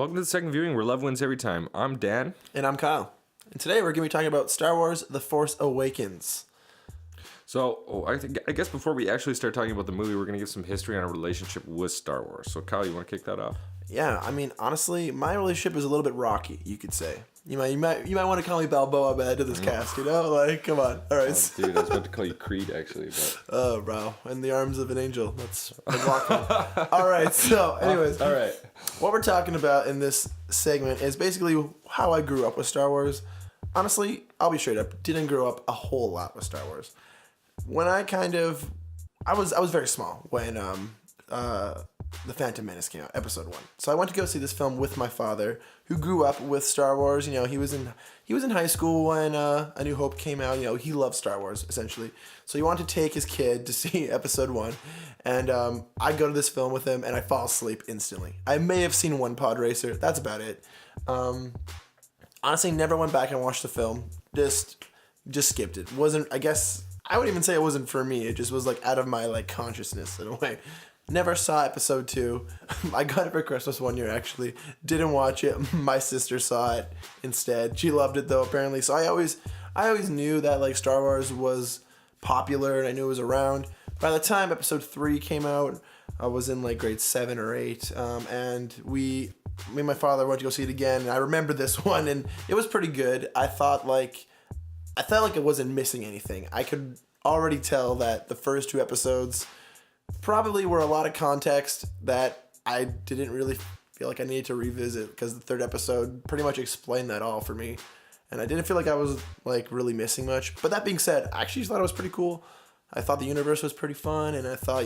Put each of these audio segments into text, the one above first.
Welcome to the second viewing where love wins every time. I'm Dan. And I'm Kyle. And today we're going to be talking about Star Wars The Force Awakens. So, I guess before we actually start talking about the movie, we're going to give some history on our relationship with Star Wars. So, Kyle, you want to kick that off? Yeah, I mean, honestly, my relationship is a little bit rocky, you could say. You might want to call me Balboa by the end of this cast, you know? Like, come on. All right. Oh, dude, I was about to call you Creed, actually. But... Oh, bro. In the arms of an angel. That's walking. All right. So, anyways. All right. What we're talking about in this segment is basically how I grew up with Star Wars. Honestly, I'll be straight up. Didn't grow up a whole lot with Star Wars. When I was very small when The Phantom Menace came out, Episode 1. So I went to go see this film with my father, who grew up with Star Wars. You know, he was in high school when A New Hope came out. You know, he loved Star Wars, essentially. So he wanted to take his kid to see Episode 1. And I go to this film with him, and I fall asleep instantly. I may have seen one pod racer. That's about it. Honestly, never went back and watched the film. Just skipped it. I guess... I wouldn't even say it wasn't for me. It just was like out of my like consciousness in a way. Never saw Episode 2. I got it for Christmas one year actually. Didn't watch it. My sister saw it instead. She loved it though apparently. So I always knew that like Star Wars was popular and I knew it was around. By the time Episode 3 came out, I was in like grade 7 or 8, and me and my father went to go see it again. And I remember this one and it was pretty good. I felt like it wasn't missing anything. I could already tell that the first 2 episodes probably were a lot of context that I didn't really feel like I needed to revisit because the 3rd episode pretty much explained that all for me. And I didn't feel like I was like really missing much. But that being said, I actually thought it was pretty cool. I thought the universe was pretty fun and I thought,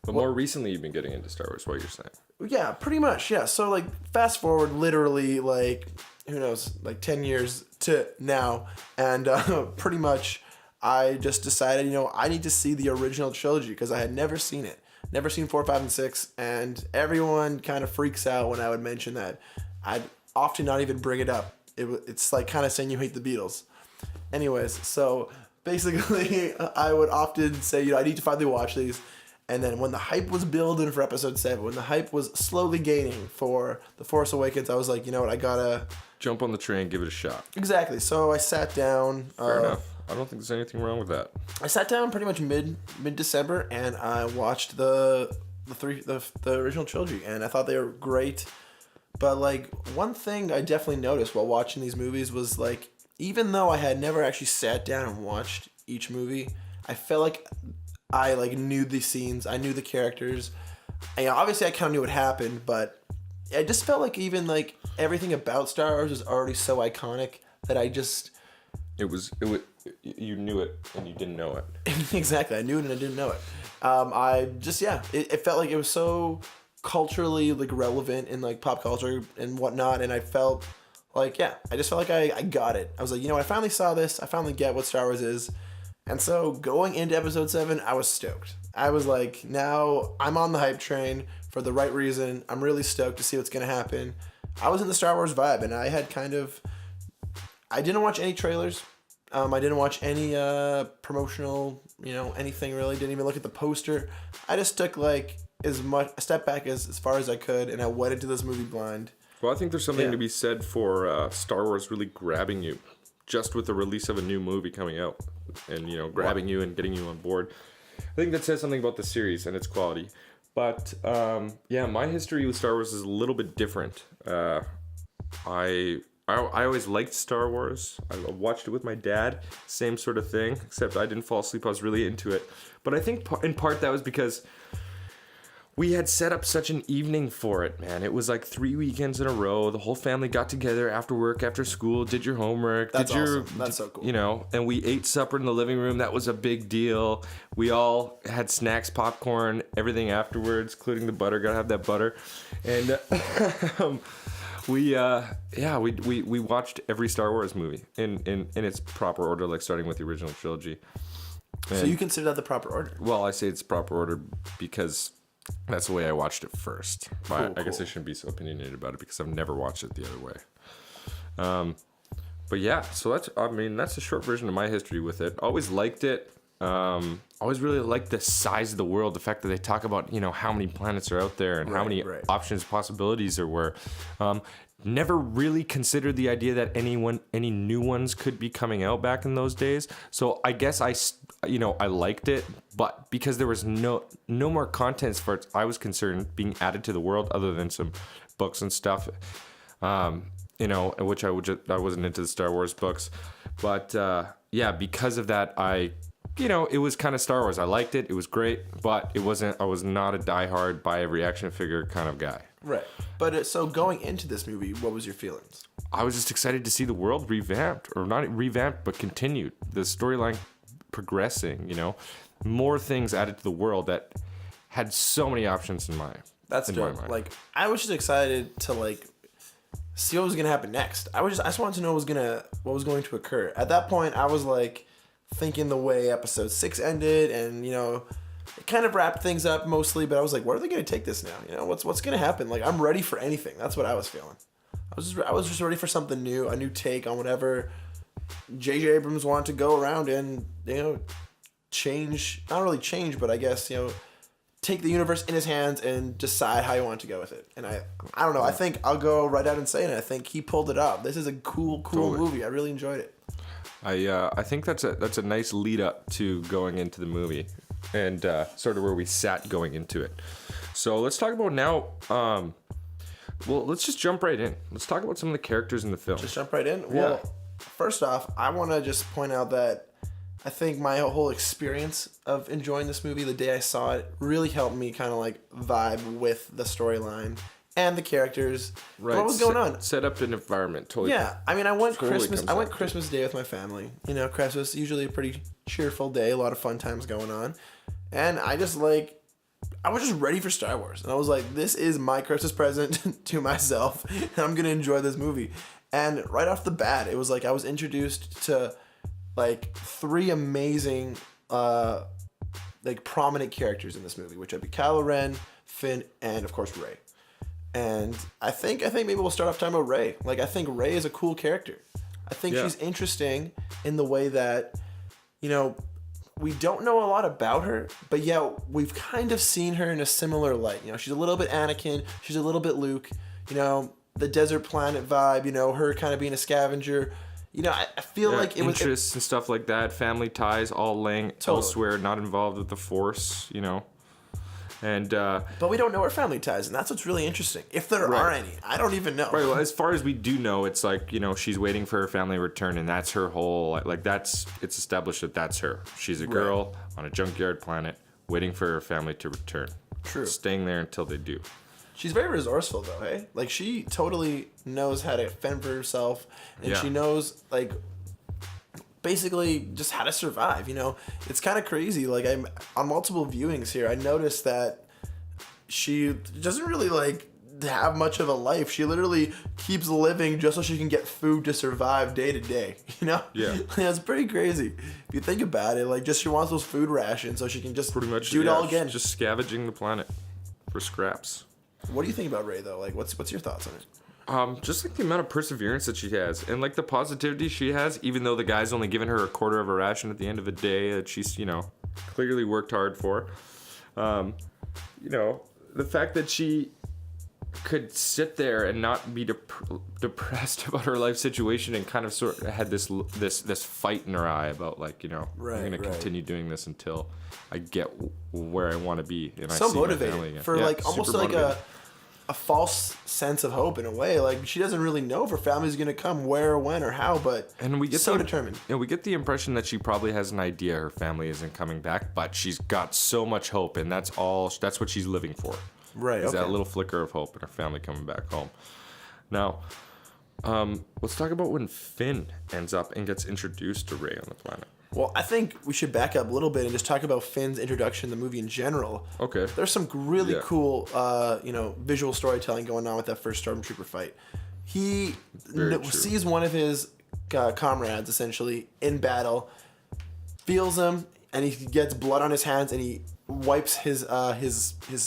But more recently you've been getting into Star Wars, what you're saying. Yeah, pretty much, yeah. So like fast forward literally like, who knows, like 10 years to now. And pretty much I just decided, I need to see the original trilogy because I had never seen it. Never seen 4, 5, and 6. And everyone kind of freaks out when I would mention that. I'd often not even bring it up. It's like kind of saying you hate the Beatles. Anyways, so basically I would often say, I need to finally watch these. And then when the hype was building for Episode 7, when the hype was slowly gaining for The Force Awakens, I was like, I gotta... Jump on the train, give it a shot. Exactly. So I sat down... Fair enough. I don't think there's anything wrong with that. I sat down pretty much mid-December, and I watched the original trilogy, and I thought they were great. But, like, one thing I definitely noticed while watching these movies was, like, even though I had never actually sat down and watched each movie, I felt like... I knew the scenes, I knew the characters. And, obviously I kind of knew what happened, but I just felt like even like everything about Star Wars was already so iconic that I just... It was you knew it and you didn't know it. Exactly, I knew it and I didn't know it. It felt like it was so culturally like relevant in like pop culture and whatnot, and I felt like, I just felt like I got it. I was like, I finally saw this, I finally get what Star Wars is. And so going into Episode 7, I was stoked. I was like, now I'm on the hype train for the right reason. I'm really stoked to see what's going to happen. I was in the Star Wars vibe, and I had I didn't watch any trailers. I didn't watch any promotional, anything really. Didn't even look at the poster. I just took like a step back as far as I could, and I went into this movie blind. Well, I think there's something to be said for Star Wars really grabbing you just with the release of a new movie coming out and, grabbing you and getting you on board. I think that says something about the series and its quality. But, my history with Star Wars is a little bit different. I always liked Star Wars. I watched it with my dad. Same sort of thing, except I didn't fall asleep. I was really into it. But I think in part that was because we had set up such an evening for it, man. It was like 3 weekends in a row. The whole family got together after work, after school, did your homework. That's awesome. That's so cool. And we ate supper in the living room. That was a big deal. We all had snacks, popcorn, everything afterwards, including the butter. Gotta have that butter. And we watched every Star Wars movie in its proper order, like starting with the original trilogy. So you consider that the proper order? Well, I say it's proper order because that's the way I watched it first. Cool. I guess I shouldn't be so opinionated about it because I've never watched it the other way. But yeah, so that's a short version of my history with it. Always liked it. always really liked the size of the world, the fact that they talk about, how many planets are out there and how many options, possibilities there were. Never really considered the idea that any new ones could be coming out back in those days. So I guess I liked it, but because there was no more content as far as I was concerned being added to the world other than some books and stuff, which I wasn't into the Star Wars books, but because of that, it was kind of Star Wars. I liked it. It was great, but I was not a diehard buy every action figure kind of guy. Right. But so going into this movie, what was your feelings? I was just excited to see the world revamped, or not revamped, but continued. The storyline progressing, more things added to the world that had so many options in my mind. That's dope. Like, I was just excited to see what was gonna happen next. I just wanted to know what was going to occur. At that point, I was thinking the way episode 6 ended, and it kind of wrapped things up mostly, but I was like, where are they gonna take this now? What's gonna happen? I'm ready for anything. That's what I was feeling. I was just ready for something new, a new take on whatever JJ Abrams wanted to go around and change, not really change, but I guess take the universe in his hands and decide how he wanted to go with it. And I don't know. I think I'll go right out and say it. I think he pulled it up. This is a cool movie. I really enjoyed it. I think that's a nice lead up to going into the movie, and sort of where we sat going into it. So let's talk about now. Let's just jump right in. Let's talk about some of the characters in the film. Just jump right in? Yeah. Well, first off, I want to just point out that I think my whole experience of enjoying this movie the day I saw it really helped me kind of vibe with the storyline and the characters. Right. What was going on? Set up an environment. Totally. Yeah. I mean, I went totally Christmas Day with my family. Christmas usually a pretty cheerful day, a lot of fun times going on. And I was just ready for Star Wars. And I was like, this is my Christmas present to myself. And I'm going to enjoy this movie. And right off the bat, it was I was introduced to 3 amazing prominent characters in this movie, which would be Kylo Ren, Finn, and of course Rey. And I think maybe we'll start off talking about Rey. I think Rey is a cool character. I think she's interesting in the way that we don't know a lot about her, but we've kind of seen her in a similar light. She's a little bit Anakin, she's a little bit Luke, the desert planet vibe, her kind of being a scavenger. I feel like it was interests and stuff like that, family ties, all laying elsewhere, not involved with the Force, and but we don't know her family ties, and that's what's really interesting. If there are any, I don't even know. Right. Well, as far as we do know, it's she's waiting for her family to return, and that's her whole it's established that that's her. She's a girl on a junkyard planet waiting for her family to return. True. Staying there until they do. She's very resourceful, though, hey? She totally knows how to fend for herself, and she knows, basically just how to survive, It's kind of crazy. I'm on multiple viewings here, I noticed that she doesn't really, have much of a life. She literally keeps living just so she can get food to survive day to day, Yeah. It's pretty crazy. If you think about it, just she wants those food rations so she can just pretty much do it all again. Just scavenging the planet for scraps. What do you think about Rey, though? What's your thoughts on it? Just the amount of perseverance that she has, and the positivity she has, even though the guy's only given her a quarter of a ration at the end of the day that she's clearly worked hard for. The fact that she could sit there and not be depressed about her life situation, and kind of sort of had this fight in her eye about I'm going to continue doing this until I get where I want to be, and so I see motivated my family again. For almost motivated. a false sense of hope in a way. She doesn't really know if her family's gonna come, where, when, or how, but we get determined. We get the impression that she probably has an idea her family isn't coming back, but she's got so much hope, and that's what she's living for. Right. Is that little flicker of hope in her family coming back home. Now, let's talk about when Finn ends up and gets introduced to Rey on the planet. Well, I think we should back up a little bit and just talk about Finn's introduction to the movie in general. Okay. There's some really cool, visual storytelling going on with that first Stormtrooper fight. He sees one of his comrades, essentially, in battle, feels him, and he gets blood on his hands, and he wipes his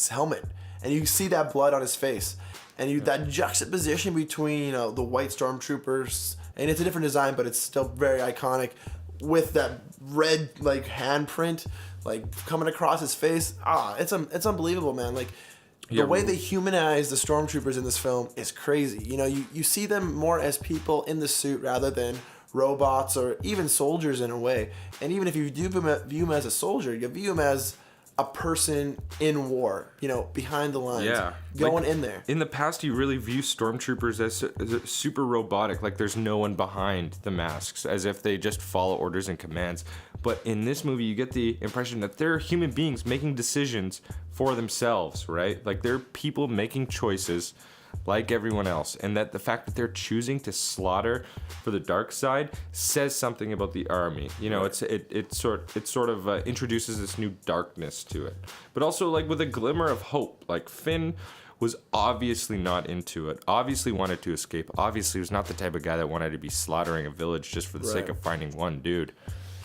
helmet. And you see that blood on his face. And that juxtaposition between the white Stormtroopers, and it's a different design, but it's still very iconic, with that red like handprint like coming across his face. It's unbelievable, man. Like the way they humanize the stormtroopers in this film is crazy. You know, you see them more as people in the suit rather than robots or even soldiers in a way. And even if you do view him as a soldier, you view him as a person in war, you know, behind the lines, going in there. In the past, you really view stormtroopers as super robotic, like there's no one behind the masks, as if they just follow orders and commands. But in this movie, you get the impression that they're human beings making decisions for themselves, right? Like they're people making choices like everyone else, and that the fact that they're choosing to slaughter for the dark side says something about the army. You know, it sort of introduces this new darkness to it, but also like with a glimmer of hope. Like Finn was obviously not into it, obviously wanted to escape, obviously was not the type of guy that wanted to be slaughtering a village just for the sake of finding one dude.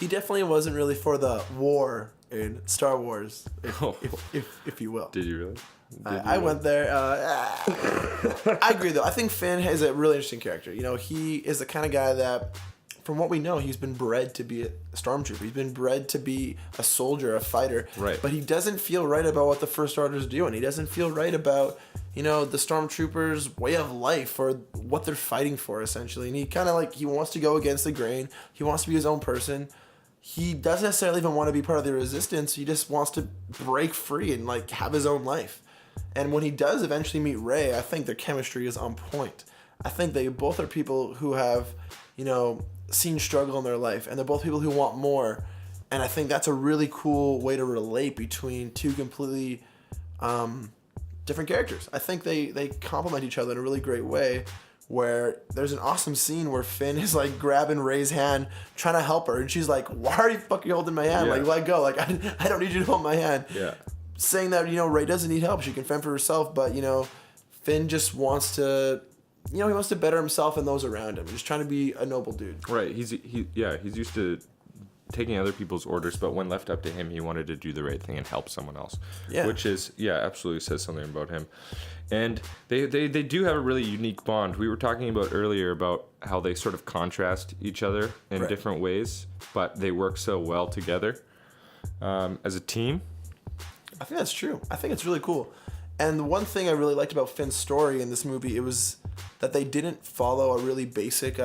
He definitely wasn't really for the war in Star Wars, if you will. Did you really? I went there. I agree, though. I think Finn is a really interesting character. You know, he is the kind of guy that, from what we know, he's been bred to be a stormtrooper. He's been bred to be a soldier, a fighter. Right. But he doesn't feel right about what the First Order's doing. He doesn't feel right about, you know, the stormtroopers' way of life or what they're fighting for, essentially. And he kind of like, he wants to go against the grain. He wants to be his own person. He doesn't necessarily even want to be part of the resistance. He just wants to break free and like have his own life. And when he does eventually meet Rey, I think their chemistry is on point. I think they both are people who have, you know, seen struggle in their life, and they're both people who want more. And I think that's a really cool way to relate between two completely different characters. I think they complement each other in a really great way, where there's an awesome scene where Finn is like grabbing Rey's hand, trying to help her, and she's like, "Why are you fucking holding my hand? Like, let go. Like, I don't need you to hold my hand." Yeah. Saying that, you know, Rey doesn't need help. She can fend for herself, but, you know, Finn just wants to, you know, he wants to better himself and those around him. He's trying to be a noble dude. Right. He's used to taking other people's orders, but when left up to him, he wanted to do the right thing and help someone else. Yeah. Which is, absolutely says something about him. And they do have a really unique bond. We were talking about earlier about how they sort of contrast each other in different ways, but they work so well together as a team. I think that's true. I think it's really cool. And the one thing I really liked about Finn's story in this movie, it was that they didn't follow a really basic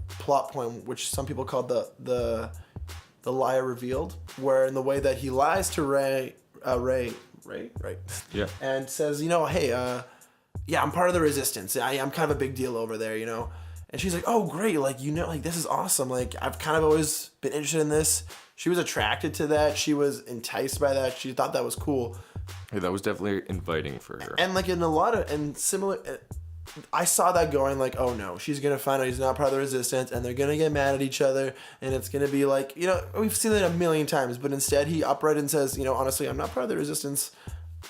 plot point, which some people called the liar revealed, where in the way that he lies to Rey, right? Yeah. And says, you know, hey, I'm part of the resistance. I'm kind of a big deal over there, you know. And she's like, oh, great. Like, you know, like, this is awesome. Like, I've kind of always been interested in this. She was attracted to that. She was enticed by that. She thought that was cool. Yeah, that was definitely inviting for her. And like in a lot of, and similar, I saw that going like, oh no, she's going to find out he's not part of the resistance and they're going to get mad at each other. And it's going to be like, you know, we've seen it a million times, but instead he upright and says, you know, honestly, I'm not part of the resistance.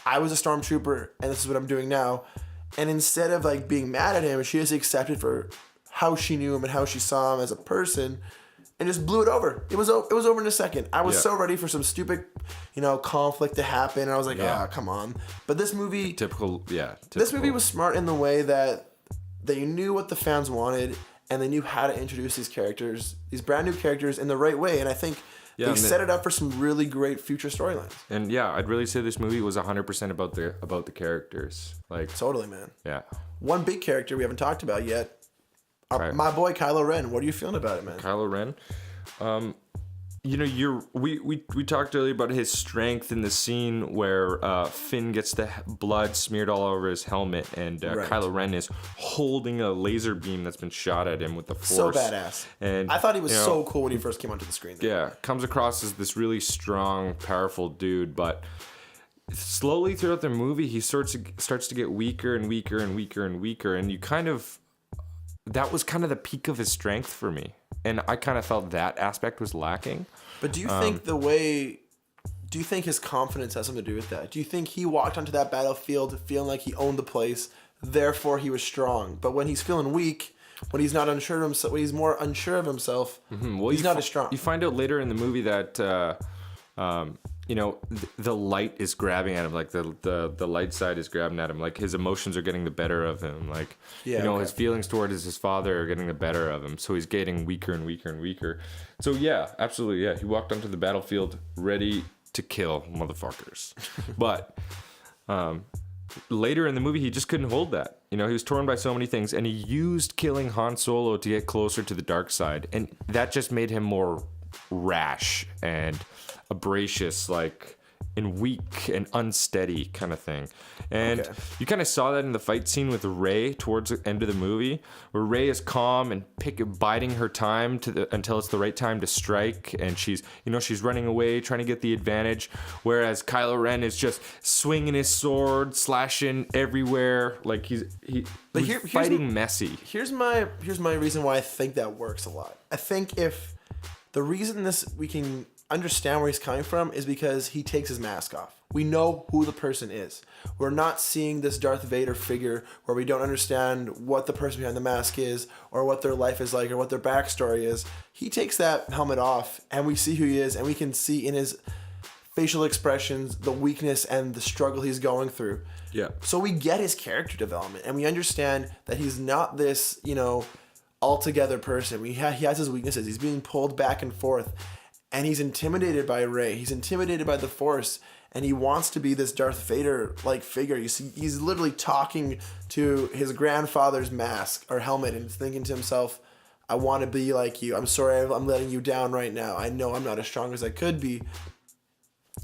I was a stormtrooper and this is what I'm doing now. And instead of like being mad at him, she just accepted for how she knew him and how she saw him as a person. And just blew it over. It was over in a second. I was so ready for some stupid, you know, conflict to happen. And I was like, come on. But this movie... Typical. This movie was smart in the way that they knew what the fans wanted and they knew how to introduce these characters, these brand new characters in the right way. And I think they set it up for some really great future storylines. And I'd really say this movie was 100% about the characters. Like totally, man. Yeah. One big character we haven't talked about yet. My boy Kylo Ren. What are you feeling about it, man? Kylo Ren, you know, we talked earlier about his strength in the scene where Finn gets the blood smeared all over his helmet, and Kylo Ren is holding a laser beam that's been shot at him with the Force. So badass. And I thought he was so cool when he first came onto the screen. Yeah, comes across as this really strong, powerful dude, but slowly throughout the movie, he starts to get weaker and weaker and weaker and weaker, and you kind of. That was kind of the peak of his strength for me. And I kind of felt that aspect was lacking. But do you think do you think his confidence has something to do with that? Do you think he walked onto that battlefield feeling like he owned the place, therefore he was strong? But when he's feeling weak, when he's not unsure of himself, when he's more unsure of himself, he's not as strong. You find out later in the movie that the light is grabbing at him, like the light side is grabbing at him, like his emotions are getting the better of him, like his feelings towards his father are getting the better of him, so he's getting weaker and weaker and weaker. So yeah, absolutely, yeah, he walked onto the battlefield ready to kill motherfuckers. But later in the movie, he just couldn't hold that. He was torn by so many things, and he used killing Han Solo to get closer to the dark side, and that just made him more rash and abracious, like, and weak and unsteady kind of thing. And you kind of saw that in the fight scene with Rey towards the end of the movie, where Rey is calm and biding her time until it's the right time to strike, and she's running away trying to get the advantage, whereas Kylo Ren is just swinging his sword, slashing everywhere, like he's fighting messy. Here's my reason why I think that works a lot. I think if the reason we can understand where he's coming from is because he takes his mask off. We know who the person is. We're not seeing this Darth Vader figure where we don't understand what the person behind the mask is, or what their life is like, or what their backstory is. He takes that helmet off and we see who he is, and we can see in his facial expressions the weakness and the struggle he's going through. Yeah. So we get his character development, and we understand that he's not this, altogether person. He has his weaknesses. He's being pulled back and forth. And he's intimidated by Rey. He's intimidated by the Force. And he wants to be this Darth Vader-like figure. You see, he's literally talking to his grandfather's mask or helmet and thinking to himself, I want to be like you. I'm sorry I'm letting you down right now. I know I'm not as strong as I could be.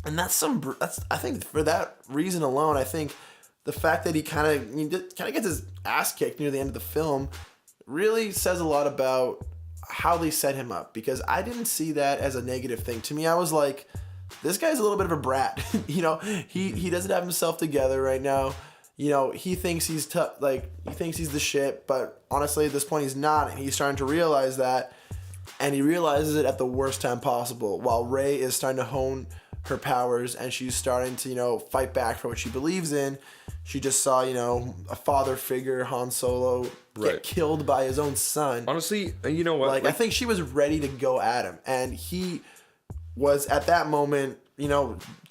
And I think for that reason alone, I think the fact that he kind of gets his ass kicked near the end of the film really says a lot about how they set him up, because I didn't see that as a negative thing. To me, I was like, this guy's a little bit of a brat. He doesn't have himself together right now. He thinks he's tough, like he thinks he's the shit, but honestly at this point he's not, and he's starting to realize that, and he realizes it at the worst time possible, while Rey is starting to hone her powers and she's starting to fight back for what she believes in. She just saw a father figure, Han Solo, get killed by his own son. Honestly, you know what? I think she was ready to go at him, and he was at that moment,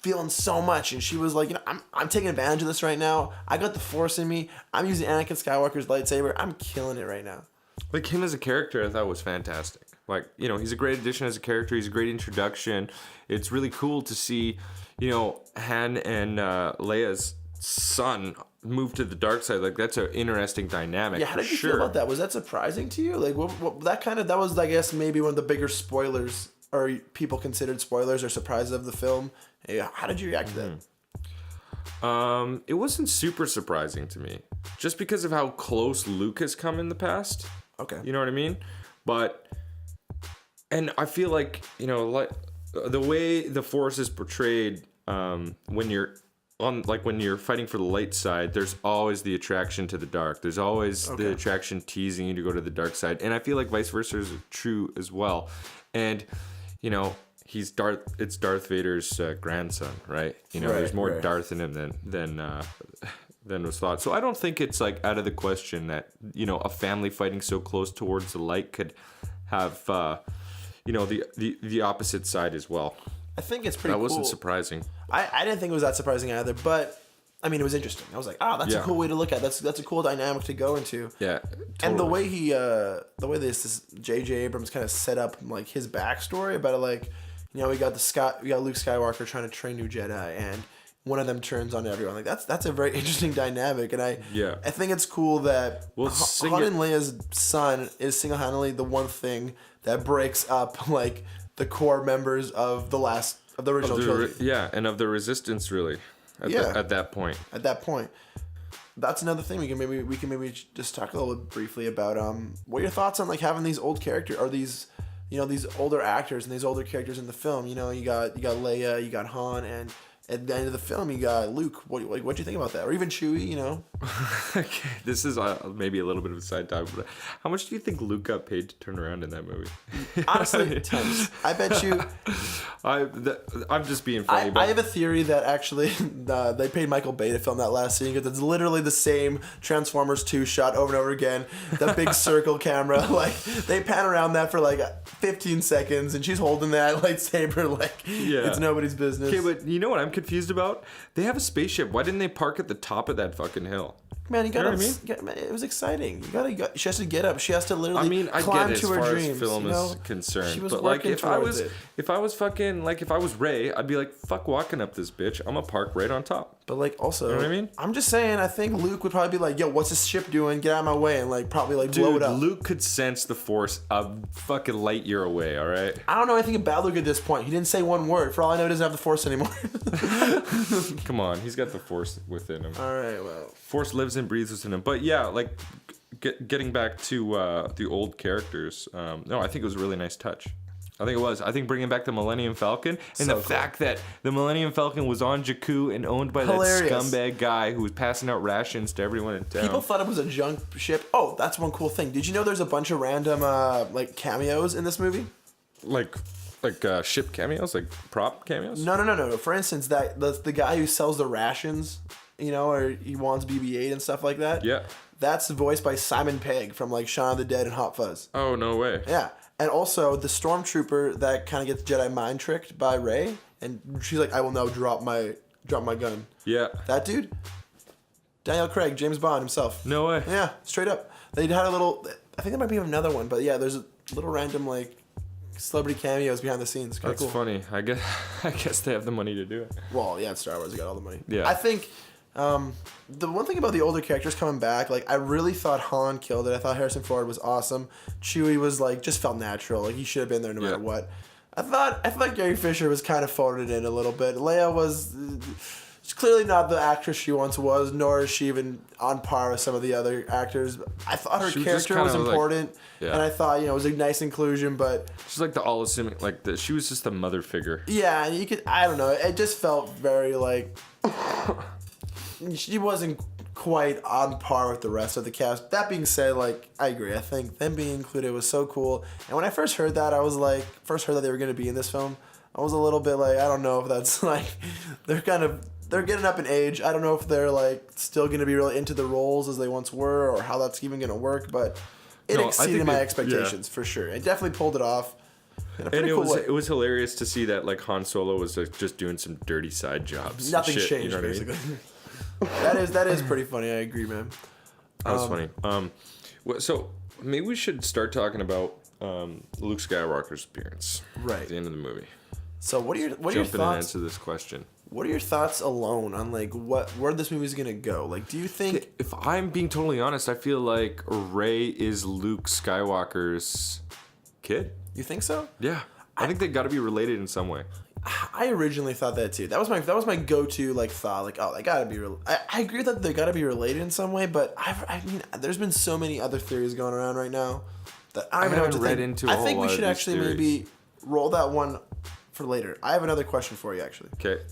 feeling so much, and she was like, I'm taking advantage of this right now. I got the Force in me. I'm using Anakin Skywalker's lightsaber. I'm killing it right now. Like, him as a character, I thought was fantastic. Like, he's a great addition as a character. He's a great introduction. It's really cool to see, Han and Leia's son move to the dark side. Like, that's an interesting dynamic. Yeah, how did you feel about that? Was that surprising to you? Like, that was, I guess, maybe one of the bigger spoilers, or people considered spoilers or surprises of the film. How did you react to that? It wasn't super surprising to me, just because of how close Luke has come in the past. Okay. You know what I mean? And I feel like, like the way the Force is portrayed, when you're fighting for the light side, there's always the attraction to the dark. There's always the attraction teasing you to go to the dark side. And I feel like vice versa is true as well. And, it's Darth Vader's grandson, right? There's more Darth in him than was thought. So I don't think it's like out of the question that, a family fighting so close towards the light could have, the opposite side as well. I think it's pretty cool. That wasn't surprising. I didn't think it was that surprising either, but I mean, it was interesting. I was like, that's a cool way to look at it. That's a cool dynamic to go into. Yeah, totally. And the way this JJ Abrams kind of set up like his backstory about it, like, we got Luke Skywalker trying to train new Jedi, and one of them turns on everyone. Like, that's a very interesting dynamic, and I think it's cool that Han and Leia's son is single-handedly the one thing that breaks up like the core members of the original trilogy. And of the Resistance, really. At that point. At that point. That's another thing we can maybe just talk a little bit briefly about. What are your thoughts on like having these old characters, or these these older actors and these older characters in the film? You got Leia, you got Han, and at the end of the film you got Luke. What do you think about that? Or even Chewie? Okay, this is maybe a little bit of a side topic, but how much do you think Luke got paid to turn around in that movie? Honestly, tons. I bet you. I'm just being funny. I have a theory that actually they paid Michael Bay to film that last scene because it's literally the same Transformers 2 shot over and over again. The big circle camera, like they pan around that for like 15 seconds, and she's holding that lightsaber like it's nobody's business. Okay, but you know what I'm confused about? They have a spaceship. Why didn't they park at the top of that fucking hill? Man, you gotta. You know what I mean? It was exciting. She has to get up. She has to literally climb to her dreams. As film is concerned, she was but like if I was Ray, I'd be like, fuck walking up this bitch. I'm gonna park right on top. But like also, you know what I mean? I'm just saying. I think Luke would probably be like, "Yo, what's this ship doing? Get out of my way!" and like probably like blow it up. Luke could sense the Force a fucking light year away. All right. I don't know anything about Luke at this point. He didn't say one word. For all I know, he doesn't have the Force anymore. Come on, he's got the Force within him. All right, well, Force lives and breathes within him. But yeah, like getting back to the old characters. No, I think it was a really nice touch. I think it was. I think bringing back the Millennium Falcon and the fact that the Millennium Falcon was on Jakku and owned by that scumbag guy who was passing out rations to everyone in town. People thought it was a junk ship. Oh, that's one cool thing. Did you know there's a bunch of random like cameos in this movie? Like ship cameos, like prop cameos? No. For instance, the guy who sells the rations, you know, or he wants BB-8 and stuff like that. Yeah. That's voiced by Simon Pegg from like Shaun of the Dead and Hot Fuzz. Oh, no way. Yeah. And also the stormtrooper that kind of gets Jedi mind tricked by Rey, and she's like, "I will now drop my gun." Yeah. That dude, Daniel Craig, James Bond himself. No way. Yeah, straight up. They had a little. I think there might be another one, but yeah, there's a little random like celebrity cameos behind the scenes. That's cool. funny. I guess they have the money to do it. Well, yeah, it's Star Wars. They got all the money. Yeah. I think. The one thing about the older characters coming back, like I really thought Han killed it. I thought Harrison Ford was awesome. Chewie was like just felt natural. Like he should have been there no matter what. I thought Gary Fisher was kind of phoned it in a little bit. Leia was she's clearly not the actress she once was, nor is she even on par with some of the other actors. I thought her character was important, and I thought it was a nice inclusion. But she's like the all-assuming, she was just a mother figure. Yeah, you could. I don't know. It just felt very like. She wasn't quite on par with the rest of the cast. That being said, like I agree. I think them being included was so cool. And when I first heard that, that they were going to be in this film, I was a little bit like, I don't know if that's like they're getting up in age. I don't know if they're like still going to be really into the roles as they once were, or how that's even going to work. But it exceeded my expectations for sure. It definitely pulled it off. And it was hilarious to see that like Han Solo was like, just doing some dirty side jobs. Nothing changed, you know basically. That is pretty funny. I agree, man. That was funny. So maybe we should start talking about Luke Skywalker's appearance at the end of the movie. So what are your thoughts? Jump in and answer this question. What are your thoughts alone on like where this movie is gonna go? Like, do you think? If I'm being totally honest, I feel like Rey is Luke Skywalker's kid. You think so? Yeah, I think they got to be related in some way. I originally thought that too. That was my go-to like thought. Like, oh, they gotta be. I agree that they gotta be related in some way, but I mean, there's been so many other theories going around right now that I don't even know what to read think. Into I think we should actually maybe roll that one for later. I have another question for you, actually. Okay.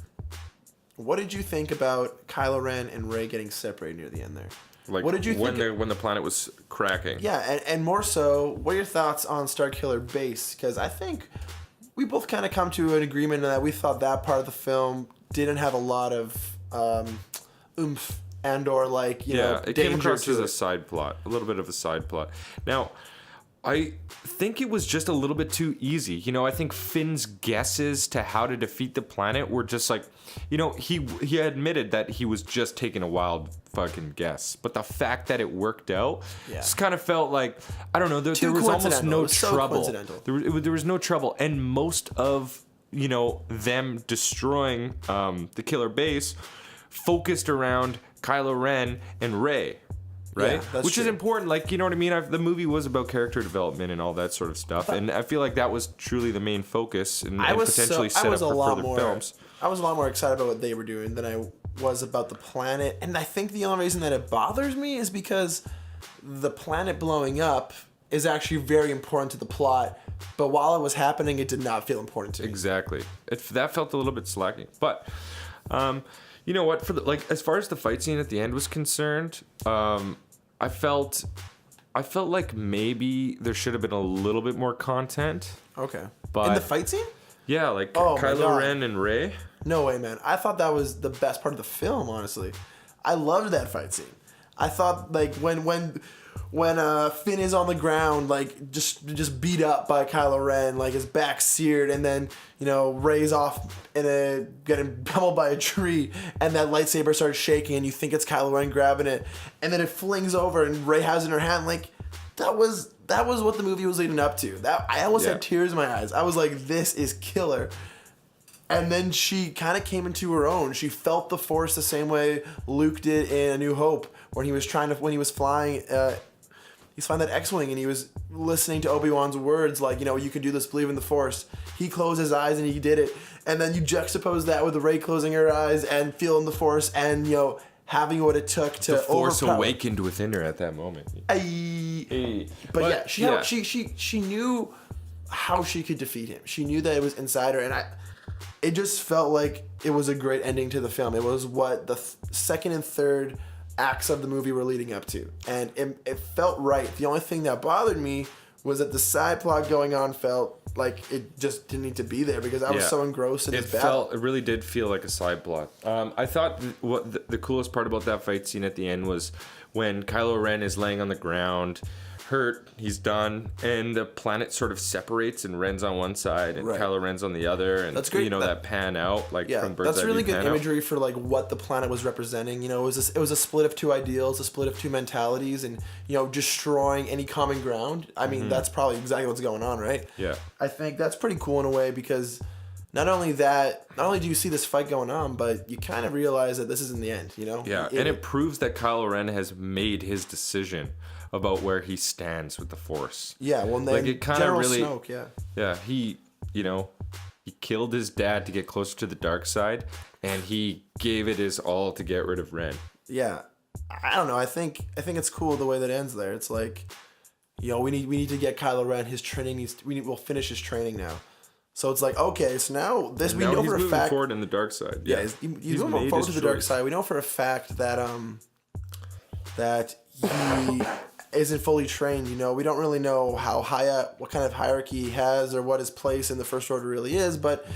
What did you think about Kylo Ren and Rey getting separated near the end there? Like, what did you think when the planet was cracking? Yeah, and more so, what are your thoughts on Starkiller Base? Because I think we both kind of come to an agreement that we thought that part of the film didn't have a lot of oomph and or like it came across as a side plot, a little bit of a side plot. Now, I think it was just a little bit too easy. I think Finn's guesses to how to defeat the planet were just like, he admitted that he was just taking a wild fucking guess. But the fact that it worked out just kind of felt like, I don't know, there was almost no trouble. There was no trouble. And most of, them destroying the killer base focused around Kylo Ren and Rey. Right? Yeah, which is important. Like, you know what I mean? The movie was about character development and all that sort of stuff. And I feel like that was truly the main focus and potentially set up for further films. I was a lot more excited about what they were doing than I was about the planet. And I think the only reason that it bothers me is because the planet blowing up is actually very important to the plot. But while it was happening, it did not feel important to me. Exactly. That felt a little bit slacking. But... You know what? For as far as the fight scene at the end was concerned, I felt like maybe there should have been a little bit more content. Okay. But in the fight scene? Yeah, like Oh, my Kylo God. Ren and Rey. No way, man. I thought that was the best part of the film, honestly. I loved that fight scene. I thought, like, when Finn is on the ground, like, just beat up by Kylo Ren, like, his back seared, and then, you know, Rey's off getting pummeled by a tree, and that lightsaber starts shaking, and you think it's Kylo Ren grabbing it, and then it flings over, and Rey has it in her hand, like, that was what the movie was leading up to. I almost had tears in my eyes. I was like, this is killer. And then she kind of came into her own. She felt the Force the same way Luke did in A New Hope, when he was flying. He's flying that X-wing, and he was listening to Obi-Wan's words, like, you know, you can do this, believe in the Force. He closed his eyes and he did it. And then you juxtapose that with Rey closing her eyes and feeling the Force, and, you know, having what it took to The Force overpower. awakened within her at that moment. But she knew how she could defeat him. She knew that it was inside her, and it just felt like it was a great ending to the film. It was what the second and third acts of the movie were leading up to, and it felt right. The only thing that bothered me was that the side plot going on felt like it just didn't need to be there, because I was so engrossed in this battle. It really did feel like a side plot. I thought what the coolest part about that fight scene at the end was when Kylo Ren is laying on the ground, hurt, he's done, and the planet sort of separates, and Ren's on one side and Kylo Ren's on the other, and that's great. You know, that pan out, like from bird's eye view. That's really good pan out. imagery for like what the planet was representing. You know, it was a split of two ideals, a split of two mentalities, and, you know, destroying any common ground. I mean, that's probably exactly what's going on, right? Yeah. I think that's pretty cool in a way, because not only do you see this fight going on, but you kind of realize that this isn't the end, you know? Yeah, and it proves that Kylo Ren has made his decision about where he stands with the Force. Yeah, well, then like it kind of General really, Snoke, yeah. Yeah, he killed his dad to get closer to the dark side, and he gave it his all to get rid of Ren. Yeah, I don't know. I think it's cool the way that ends there. It's like, you know, we need to get Kylo Ren. His training we'll finish his training now. So it's like, okay, so now this we know for a fact. He's moving forward in the dark side. Yeah, he's moving forward to the dark side. We know for a fact that that he isn't fully trained. You know, we don't really know what kind of hierarchy he has, or what his place in the First Order really is, but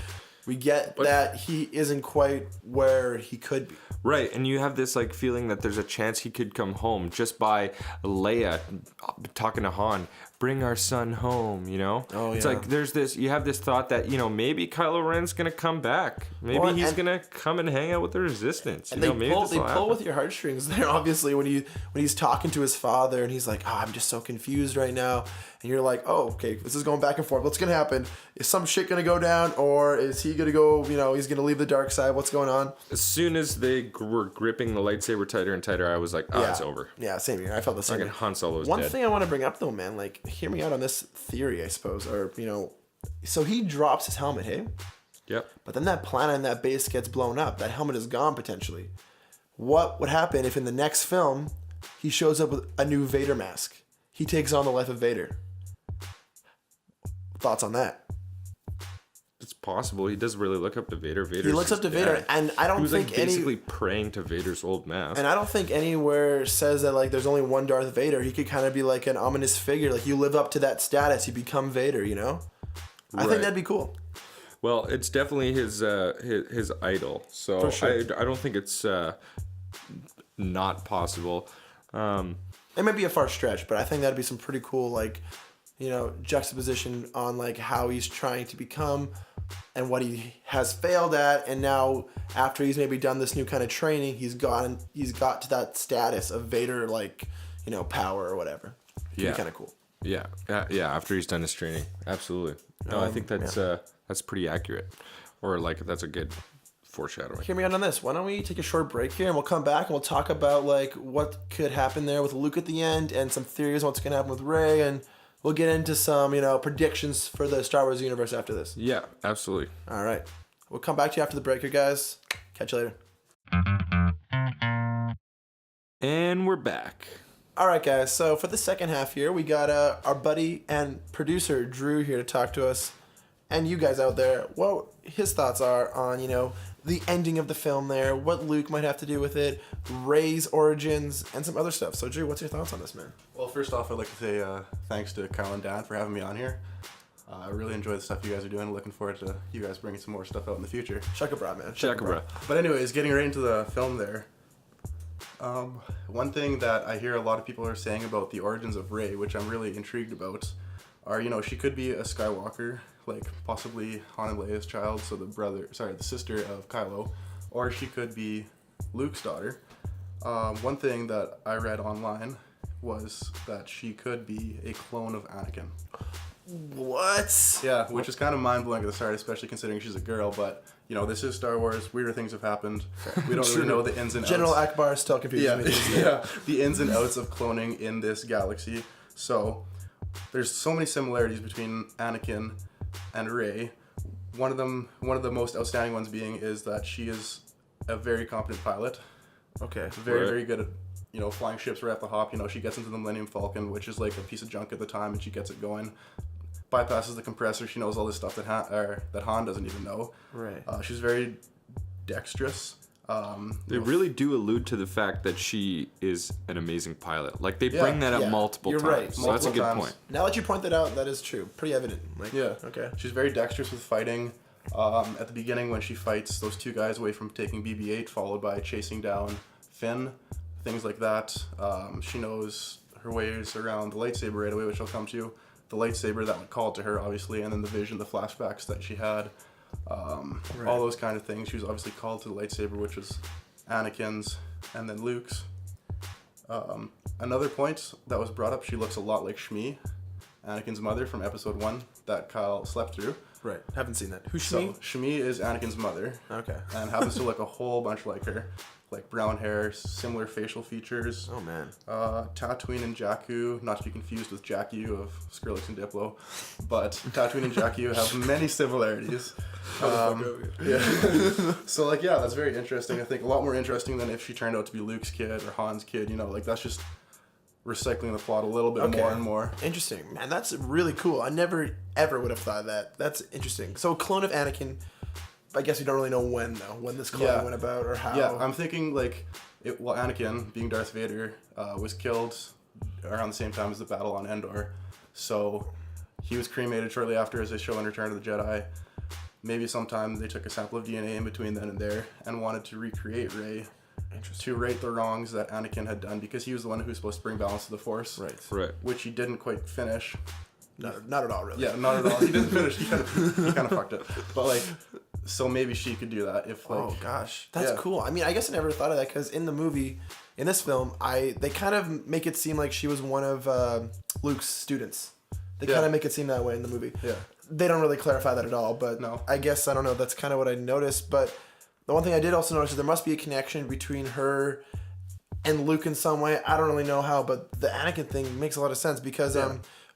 we get that he isn't quite where he could be. Right, and you have this like feeling that there's a chance he could come home just by Leia talking to Han, bring our son home, you know? Oh, yeah. It's like you have this thought that, you know, maybe Kylo Ren's gonna come back. Maybe he's gonna come and hang out with the Resistance. And you know, they maybe pull with your heartstrings there, obviously, when he's talking to his father and he's like, oh, I'm just so confused right now. And you're like, oh, okay, this is going back and forth. What's gonna happen? Is some shit gonna go down, or is he gonna go, you know, he's gonna leave the dark side? What's going on? As soon as they were gripping the lightsaber tighter and tighter, I was like, it's over. Yeah, same here. I felt the same. Fucking Han Solo's One dead. thing I want to bring up though, man, like, hear me out on this theory, I suppose, or, you know, so he drops his helmet, hey? Yep. But then that planet and that base gets blown up. That helmet is gone potentially. What would happen if in the next film he shows up with a new Vader mask? He takes on the life of Vader. Thoughts on that? It's possible. He does really look up to Vader. He looks up to Vader, and I don't think basically praying to Vader's old mask. And I don't think anywhere says that like there's only one Darth Vader. He could kind of be like an ominous figure. Like you live up to that status, you become Vader. You know, I think that'd be cool. Well, it's definitely his idol. So For sure. I don't think it's not possible. It might be a far stretch, but I think that'd be some pretty cool, like, you know, juxtaposition on like how he's trying to become and what he has failed at, and now after he's maybe done this new kind of training, he's got to that status of Vader, like, you know, power or whatever. It'd be kind of cool. Yeah. After he's done his training, absolutely. No, I think that's pretty accurate, or like that's a good foreshadowing. Hear me out on this. Why don't we take a short break here and we'll come back and we'll talk about like what could happen there with Luke at the end and some theories on what's going to happen with Rey, and we'll get into some, you know, predictions for the Star Wars universe after this. Yeah, absolutely. All right. We'll come back to you after the break here, guys. Catch you later. And we're back. All right, guys. So for the second half here, we got our buddy and producer Drew here to talk to us, and you guys out there, what his thoughts are on, you know, the ending of the film there, what Luke might have to do with it, Rey's origins, and some other stuff. So, Drew, what's your thoughts on this, man? Well, first off, I'd like to say thanks to Kyle and Dan for having me on here. I really enjoy the stuff you guys are doing. Looking forward to you guys bringing some more stuff out in the future. Shaka bra, man. Shaka bra. But anyways, getting right into the film there. One thing that I hear a lot of people are saying about the origins of Rey, which I'm really intrigued about, are, she could be a Skywalker, like possibly Han and Leia's child, so the sister of Kylo, or she could be Luke's daughter. One thing that I read online was that she could be a clone of Anakin. What? Yeah, which is kind of mind-blowing at the start, especially considering she's a girl, but, this is Star Wars. Weirder things have happened. We don't really know the ins and outs. General Akbar is still confusing me. Yeah, the ins and outs of cloning in this galaxy. So, there's so many similarities between Anakin and Rey. One of the most outstanding ones being is that she is a very competent pilot. Okay. Very good at, flying ships right off the hop. She gets into the Millennium Falcon, which is like a piece of junk at the time, and she gets it going. Bypasses the compressor. She knows all this stuff that Han doesn't even know. Right. She's very dexterous. They really do allude to the fact that she is an amazing pilot. Like, they bring that up multiple times. Right. So that's a good point. Now that you point that out, that is true. Pretty evident. Okay. She's very dexterous with fighting. At the beginning, when she fights those two guys away from taking BB-8, followed by chasing down Finn, things like that. She knows her ways around the lightsaber right away, which I'll come to. The lightsaber that would call to her, obviously, and then the vision, the flashbacks that she had. All those kind of things. She was obviously called to the lightsaber, which was Anakin's and then Luke's. Another point that was brought up, she looks a lot like Shmi, Anakin's mother from episode 1 that Kyle slept through. Right. Haven't seen that. Who's So Shmi? Shmi is Anakin's mother. Okay. And happens to look a whole bunch like her. Like brown hair, similar facial features. Oh, man. Tatooine and Jakku, not to be confused with Jakku of Skrillex and Diplo, but Tatooine and Jakku have many similarities. So, that's very interesting. I think a lot more interesting than if she turned out to be Luke's kid or Han's kid. That's just recycling the plot a little bit more and more. Interesting. Man, that's really cool. I never, ever would have thought of that. That's interesting. So, clone of Anakin. I guess we don't really know when, though. When this clone went about or how. Yeah, I'm thinking, Anakin, being Darth Vader, was killed around the same time as the battle on Endor. So, he was cremated shortly after, as they show in Return of the Jedi. Maybe sometime they took a sample of DNA in between then and there and wanted to recreate Rey to right the wrongs that Anakin had done, because he was the one who was supposed to bring balance to the Force. Right. Which he didn't quite finish. Not at all, really. Yeah, not at all. He didn't finish. He kind of fucked it. But, so maybe she could do that if, oh, gosh. That's cool. I mean, I guess I never thought of that, because in the movie, in this film, they kind of make it seem like she was one of Luke's students. They kind of make it seem that way in the movie. Yeah. They don't really clarify that at all, but No. I guess, I don't know, that's kind of what I noticed. But the one thing I did also notice is there must be a connection between her and Luke in some way. I don't really know how, but the Anakin thing makes a lot of sense, because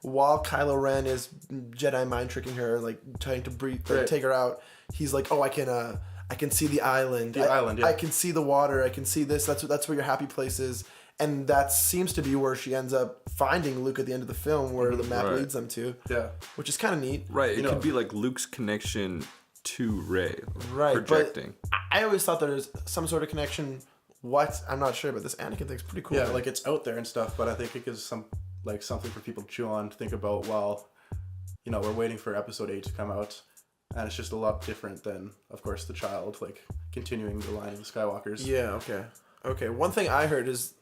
while Kylo Ren is Jedi mind tricking her, trying to take her out, he's like, oh, I can see the island. I can see the water. I can see this. That's where your happy place is. And that seems to be where she ends up finding Luke at the end of the film, where the map leads them to. Yeah. Which is kind of neat. Right. It could be like Luke's connection to Rey. Right. Projecting. But I always thought there was some sort of connection. What? I'm not sure, but this Anakin thing's pretty cool. Yeah, it's out there and stuff, but I think it gives something for people to chew on, to think about while, we're waiting for episode 8 to come out. And it's just a lot different than, of course, the child, continuing the line of the Skywalkers. Yeah, okay. One thing I heard is,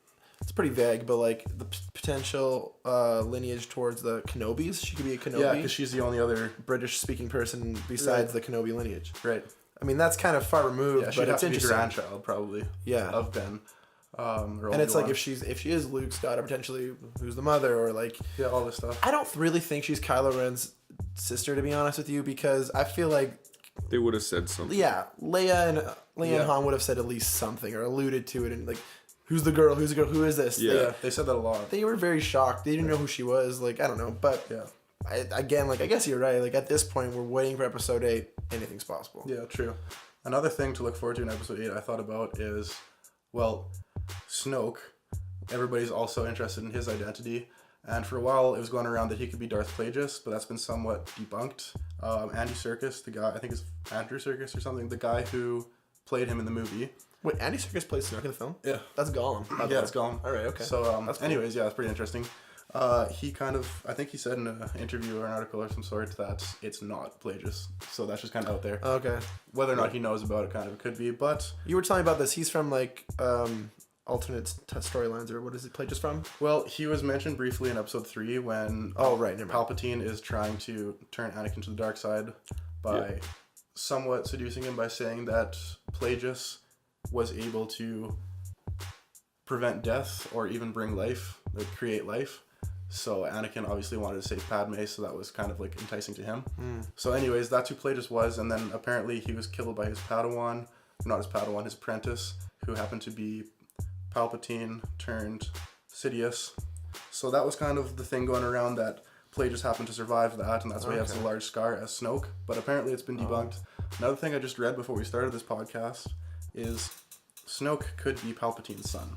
it's pretty vague, but the potential lineage towards the Kenobis. She could be a Kenobi. Yeah, because she's the only other British-speaking person besides the Kenobi lineage. Right. I mean, that's kind of far removed, Yeah, but it's interesting. Grandchild, probably. Yeah. Of Ben. And it's if she is Luke's daughter, potentially, who's the mother, or all this stuff. I don't really think she's Kylo Ren's sister, to be honest with you, because I feel like They would have said something. yeah, Leia and Han would have said at least something or alluded to it, and who's the girl? Who is this? Yeah. They said that a lot. They were very shocked. They didn't know who she was. I don't know, but I guess you're right. At this point, we're waiting for episode 8. Anything's possible. Yeah, true. Another thing to look forward to in episode 8 I thought about is, Snoke. Everybody's also interested in his identity. And for a while, it was going around that he could be Darth Plagueis, but that's been somewhat debunked. Andy Serkis, the guy, I think it's Andrew Serkis or something, the guy who played him in the movie. Wait, Andy Serkis plays Snoke in the film? Yeah. That's Gollum. Yeah, it's Gollum. All right, okay. So, That's cool. anyways, yeah, it's pretty interesting. He kind of, I think he said in an interview or an article or some sort that it's not Plagueis. So that's just kind of out there. Okay. Whether or not he knows about it, kind of could be. But You were telling me about this. He's from like alternate storylines, or what is it Plagueis from? well, he was mentioned briefly in episode 3 when Oh, right, never mind. Palpatine is trying to turn Anakin to the dark side by somewhat seducing him by saying that Plagueis was able to prevent death or even bring life, like create life. So Anakin obviously wanted to save Padme, so that was kind of like enticing to him. So anyways, that's who Plagueis was, and then apparently he was killed by his Padawan, not his Padawan, his apprentice, who happened to be Palpatine turned Sidious. So that was kind of the thing going around, that Plagueis happened to survive that, and that's why he has the large scar as Snoke. But apparently it's been debunked. Another thing I just read before we started this podcast is Snoke could be Palpatine's son.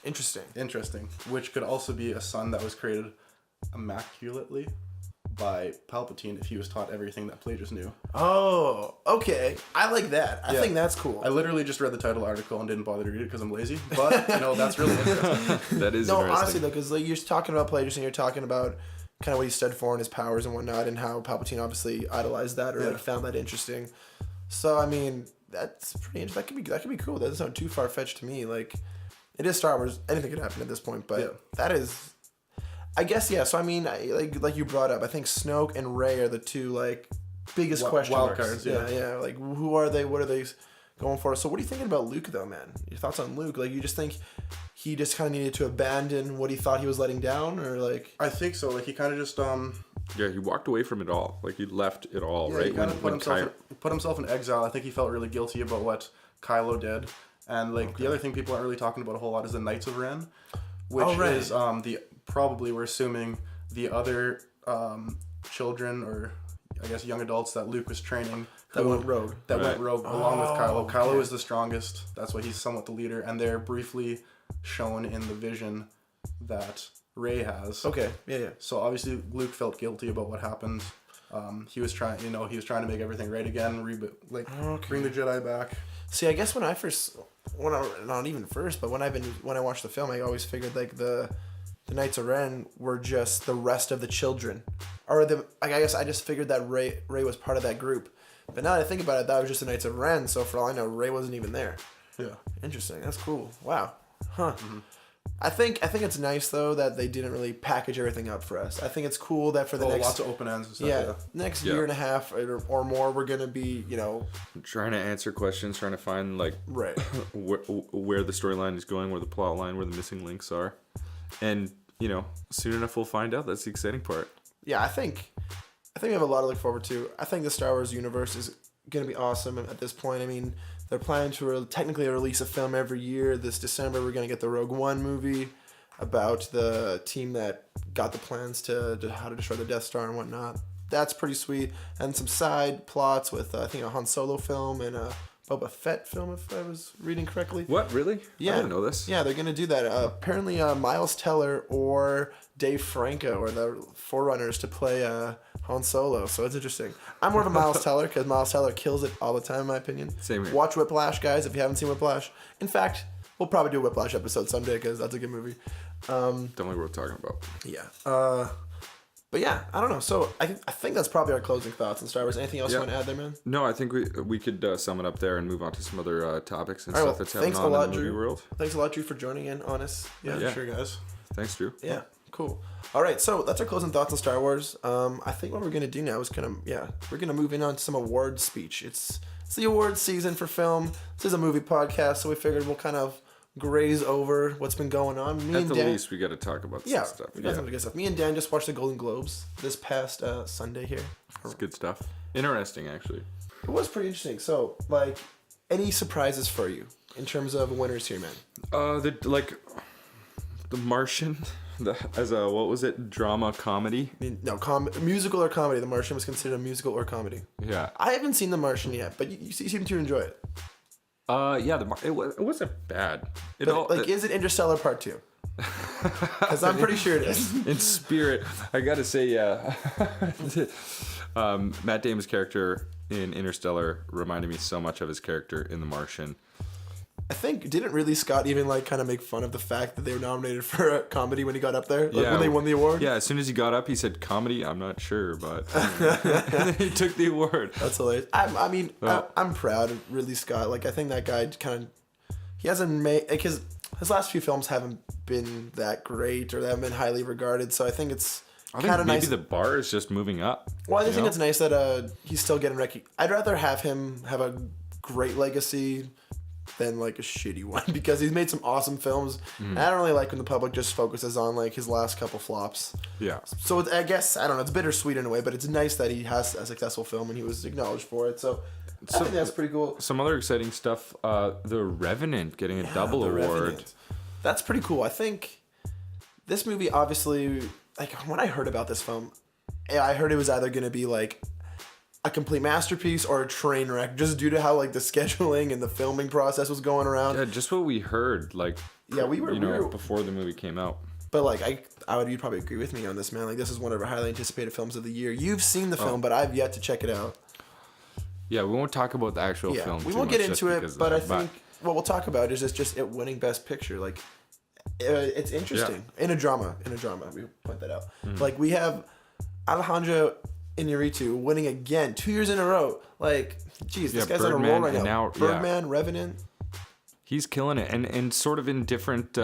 Interesting. Which could also be a son that was created immaculately by Palpatine if he was taught everything that Plagueis knew. Oh, okay. I like that. I Yeah. think that's cool. I literally just read the title article and didn't bother to read it because I'm lazy. But, that's really interesting. That is No, interesting. honestly though, because like you're talking about Plagueis and you're talking about kind of what he stood for and his powers and whatnot, and how Palpatine obviously idolized that or like found that interesting. So I mean, that's pretty interesting. That could be cool. That doesn't sound too far fetched to me. Like, it is Star Wars. Anything could happen at this point, but that is, I guess, yeah. So I mean, like you brought up, I think Snoke and Rey are the two like biggest question wild marks. cards, yeah. Like, who are they? What are they going for? So what are you thinking about Luke though, man? Your thoughts on Luke? Like, you just think he just kind of needed to abandon what he thought he was letting down, or like? I think so. Like, he kind of just Yeah, he walked away from it all. Like, he left it all, he right? kind of put himself in exile. I think he felt really guilty about what Kylo did. And like the other thing people aren't really talking about a whole lot is the Knights of Ren, which is the probably, we're assuming, the other children, or I guess young adults that Luke was training That went rogue. Along with Kylo. Kylo is the strongest. That's why he's somewhat the leader. And they're briefly shown in the vision that Rey has. Okay. Yeah. So obviously Luke felt guilty about what happened. He was trying to make everything right again, bring the Jedi back. See, I guess when I watched the film, I always figured like the Knights of Ren were just the rest of the children, or I guess I just figured that Rey was part of that group. But now that I think about it, that was just the Knights of Ren. So for all I know, Rey wasn't even there. Yeah. Interesting. That's cool. Wow. Huh. Mm-hmm. I think it's nice though that they didn't really package everything up for us. I think it's cool that for the next lots of open ends and stuff. Next year and a half or more, we're gonna be trying to answer questions, trying to find like right where the storyline is going, where the plot line, where the missing links are, and soon enough we'll find out. That's the exciting part. Yeah, I think we have a lot to look forward to. I think the Star Wars universe is gonna be awesome at this point. I mean, they're planning to technically release a film every year. This December, we're going to get the Rogue One movie about the team that got the plans to how to destroy the Death Star and whatnot. That's pretty sweet. And some side plots with, I think, a Han Solo film and a Boba Fett film, if I was reading correctly. What, really? Yeah. I didn't know this. Yeah, they're going to do that. Apparently, Miles Teller or Dave Franco are the forerunners to play Han Solo, so it's interesting. I'm more of a Miles Teller because Miles Teller kills it all the time, in my opinion. Same here. Watch Whiplash, guys, if you haven't seen Whiplash. In fact, we'll probably do a Whiplash episode someday because that's a good movie. Don't know what we're talking about. Yeah. But yeah, I don't know. So I think that's probably our closing thoughts on Star Wars. Anything else you want to add there, man? No, I think we could sum it up there and move on to some other topics and all right, stuff that's happening on in the movie world. Thanks a lot, Drew, for joining in on us. Yeah, sure, guys. Thanks, Drew. Yeah, cool. All right, so that's our closing thoughts on Star Wars. I think what we're gonna do now is we're gonna move in on some awards speech. It's the awards season for film. This is a movie podcast, so we figured we'll kind of graze over what's been going on. At the least, we got to talk about some stuff. We got some good stuff. Me and Dan just watched the Golden Globes this past Sunday here. It's good stuff. Interesting, actually. It was pretty interesting. So, like, any surprises for you in terms of winners here, man? The Martian, as a, what was it, drama comedy? I mean, no, musical or comedy. The Martian was considered a musical or comedy. Yeah. I haven't seen The Martian yet, but you seem to enjoy it. Yeah, it wasn't bad. Is it Interstellar Part 2? Because I'm pretty sure it is. In spirit, I gotta say, yeah. Matt Damon's character in Interstellar reminded me so much of his character in The Martian. I think didn't really Scott even like kind of make fun of the fact that they were nominated for a comedy when he got up there, like when they won the award. Yeah, as soon as he got up, he said comedy. I'm not sure, but and then he took the award. That's hilarious. I'm proud of Ridley Scott. Like I think that guy he hasn't made like his last few films haven't been that great or they haven't been highly regarded. So I think it's kind of nice. Maybe the bar is just moving up. Well, I think it's nice that he's still getting I'd rather have him have a great legacy than like a shitty one because he's made some awesome films. And I don't really like when the public just focuses on like his last couple flops. Yeah. So I guess I don't know. It's bittersweet in a way, but it's nice that he has a successful film and he was acknowledged for it. So I think that's pretty cool. Some other exciting stuff. The Revenant getting a double award. Revenant. That's pretty cool. I think this movie obviously like when I heard about this film, I heard it was either going to be like a complete masterpiece or a train wreck just due to how like the scheduling and the filming process was going around. Yeah, just what we heard like we were before the movie came out. But like you'd probably agree with me on this, man. Like this is one of our highly anticipated films of the year. You've seen the film, but I've yet to check it out. Yeah, we won't talk about the actual film. We won't get into it, but I think what we'll talk about is just it winning Best Picture. Like it's interesting in a drama. We point that out. Like we have Alejandro Iñárritu winning again 2 years in a row. Like, geez, this guy's on a roll right now. Birdman, Revenant. He's killing it, and sort of in different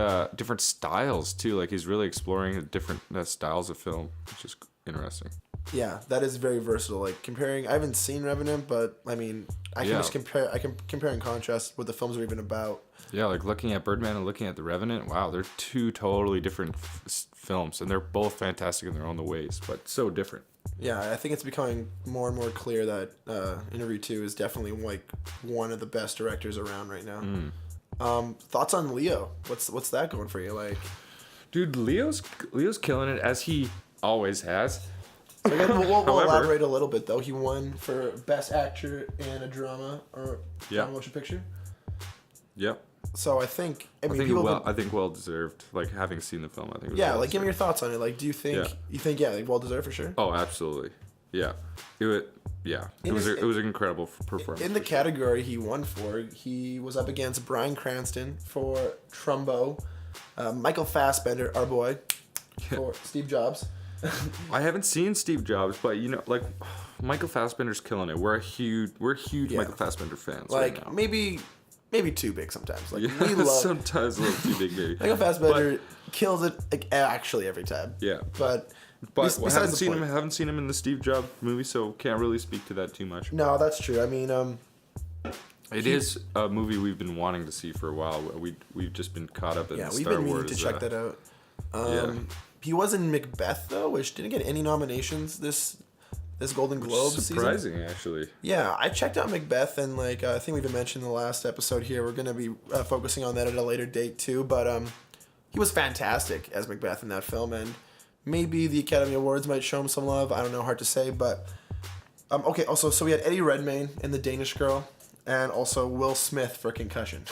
styles too. Like he's really exploring different styles of film, which is interesting. Yeah, that is very versatile. Like comparing, I haven't seen Revenant, but I mean, I can just compare. I can compare and contrast what the films are even about. Yeah, like looking at Birdman and looking at The Revenant. Wow, they're two totally different films, and they're both fantastic in their own ways, but so different. Yeah, I think it's becoming more and more clear that Iñárritu is definitely like one of the best directors around right now. Thoughts on Leo? What's that going for you? Like, dude, Leo's killing it as he always has. So again, we'll elaborate a little bit though. He won for Best Actor in a Drama or Motion Picture. Yep. So I think I think well deserved. Like having seen the film, I think. Like give me your thoughts on it. Like, do you think like well deserved for sure? Oh, absolutely. Yeah. It was an incredible performance. In the category he won for, he was up against Bryan Cranston for Trumbo, Michael Fassbender, our boy, for Steve Jobs. I haven't seen Steve Jobs, but like Michael Fassbender's killing it. We're huge Michael Fassbender fans. Like right now. maybe too big sometimes. Like we love sometimes a little too big, maybe. Michael Fassbender kills it like actually every time. Yeah, but haven't seen him in the Steve Jobs movie, so can't really speak to that too much. No, that's true. I mean, it is a movie we've been wanting to see for a while. We've just been caught up in Star Wars. Yeah, we've been meaning to check that out. He was in Macbeth though, which didn't get any nominations this Golden Globe season. Surprising, actually. Yeah, I checked out Macbeth, and like I think we even mentioned in the last episode here, we're gonna be focusing on that at a later date too. But he was fantastic as Macbeth in that film, and maybe the Academy Awards might show him some love. I don't know, hard to say. But okay, also so we had Eddie Redmayne in The Danish Girl, and also Will Smith for Concussion.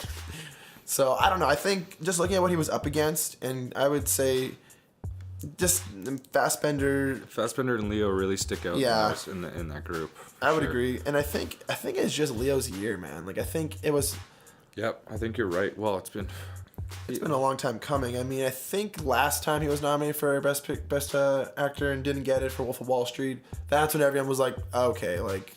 So I don't know. I think just looking at what he was up against, and I would say. Just Fassbender and Leo really stick out in that group. I would agree, and I think it's just Leo's year, man. Like I think it was. Yep, I think you're right. Well, it's been a long time coming. I mean, I think last time he was nominated for best actor and didn't get it for Wolf of Wall Street. That's when everyone was like, okay, like,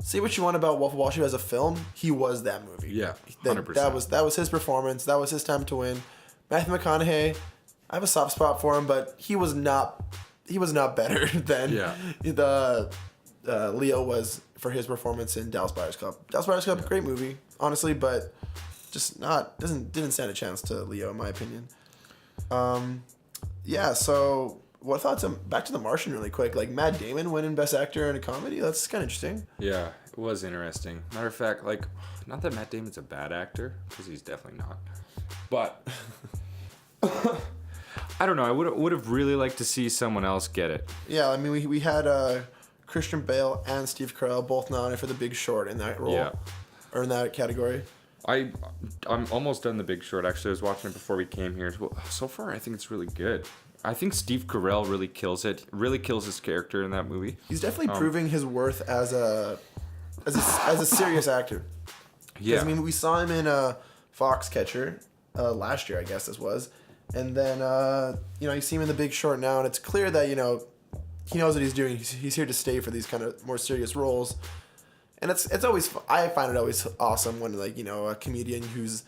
say what you want about Wolf of Wall Street as a film, he was that movie. Yeah, 100%. That was his performance. That was his time to win. Matthew McConaughey. I have a soft spot for him, but he was not better than the Leo was for his performance in Dallas Buyers Club. Dallas Buyers Club, great movie, honestly, but just didn't stand a chance to Leo in my opinion. So what thoughts on back to The Martian really quick? Like Matt Damon winning Best Actor in a Comedy, that's kind of interesting. Yeah, it was interesting. Matter of fact, like not that Matt Damon's a bad actor because he's definitely not, but. I don't know. I would have really liked to see someone else get it. Yeah, I mean, we had Christian Bale and Steve Carell both nominated for The Big Short in that role, or in that category. I'm almost done The Big Short. Actually, I was watching it before we came here. So far, I think it's really good. I think Steve Carell really kills it. Really kills his character in that movie. He's definitely proving his worth as a as a serious actor. Yeah. I mean, we saw him in Foxcatcher last year, I guess this was, and then you see him in The Big Short now, and it's clear that he knows what he's doing. He's here to stay for these kind of more serious roles, and it's always I find it always awesome when a comedian who's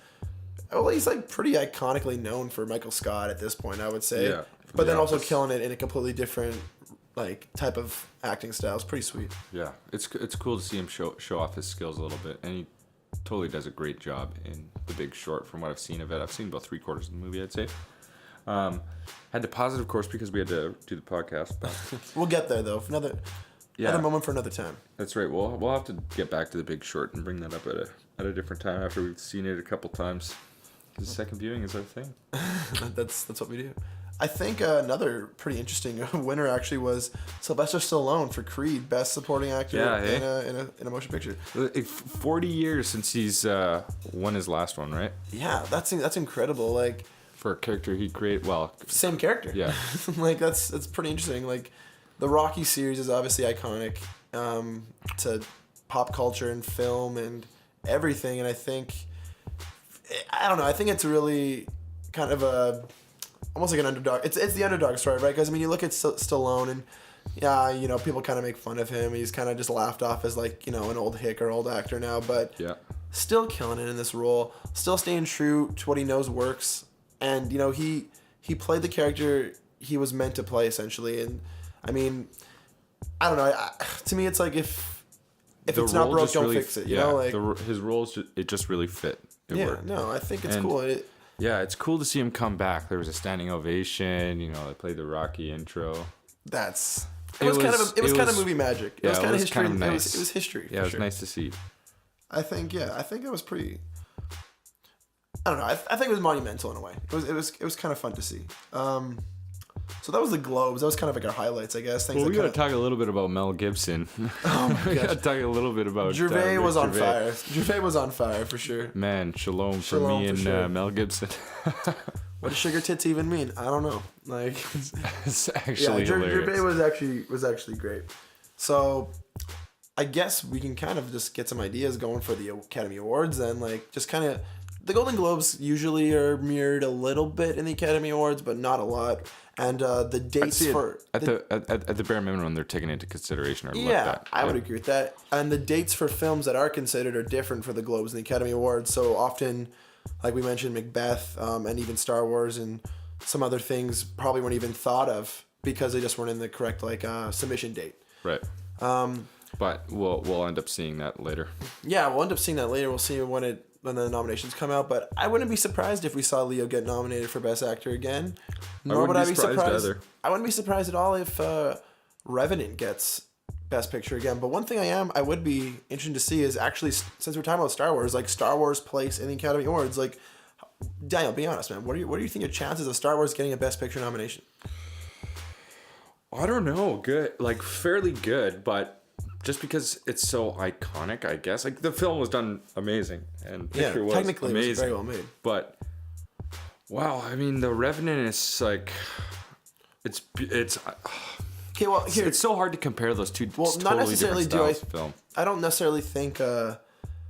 he's pretty iconically known for Michael Scott at this point, I would say, but then also killing it in a completely different type of acting style. It's pretty sweet. Yeah, it's cool to see him show off his skills a little bit, and he totally does a great job in The Big Short from what I've seen of it. I've seen about 3/4 of the movie, I'd say. Had to pause it, of course, because we had to do the podcast. But we'll get there, though. Another moment for another time. That's right. We'll have to get back to The Big Short and bring that up at a different time after we've seen it a couple times. The second viewing is our thing. That's what we do. I think another pretty interesting winner actually was Sylvester Stallone for Creed, Best Supporting Actor in a motion picture. 40 years since he's won his last one, right? Yeah, that's incredible. For a character he created, same character. Yeah. That's pretty interesting. The Rocky series is obviously iconic to pop culture and film and everything, and I think it's really kind of almost like an underdog. It's the underdog story, right? Because you look at Stallone and people kind of make fun of him. He's kind of just laughed off as an old hick or old actor now, but still killing it in this role, still staying true to what he knows works, and he played the character he was meant to play essentially. And I don't know. To me, it's if it's not broke, don't fix it. His roles it just really fit. No, I think it's cool. It's cool to see him come back. There was a standing ovation. They played the Rocky intro. It was kind of movie magic. It was kind of history. Kind of nice. It was history. Yeah, it was nice to see. I think it was pretty. I don't know. I think it was monumental in a way. It was kind of fun to see. So that was the Globes. That was kind of our highlights, I guess. We got to talk a little bit about Mel Gibson. Oh my gosh. We got to talk a little bit about Gervais was on fire. Gervais was on fire for sure. Man, shalom for me and sure. Mel Gibson. What does sugar tits even mean? I don't know. It's actually hilarious. Gervais was actually great. So I guess we can kind of just get some ideas going for the Academy Awards then. Just kind of the Golden Globes usually are mirrored a little bit in the Academy Awards, but not a lot. And the dates for at the bare minimum they're taken into consideration or looked at. I would agree with that. And the dates for films that are considered are different for the Globes and the Academy Awards. So often, like we mentioned, Macbeth and even Star Wars and some other things probably weren't even thought of because they just weren't in the correct submission date. Right. But we'll end up seeing that later. Yeah, we'll end up seeing that later. We'll see when the nominations come out, but I wouldn't be surprised if we saw Leo get nominated for Best Actor again. Nor would I be surprised either. I wouldn't be surprised at all if Revenant gets Best Picture again. But one thing I would be interested to see is actually, since we're talking about Star Wars, Star Wars place in the Academy Awards. Daniel, be honest, man. What do you think your chances of Star Wars getting a Best Picture nomination? I don't know. Good, fairly good, but. Just because it's so iconic, I guess. The film was done amazing, and picture was technically amazing. It was very well made. But wow, The Revenant is it's. Okay, well, here it's so hard to compare those two. Well, totally not necessarily different styles of film. I don't necessarily think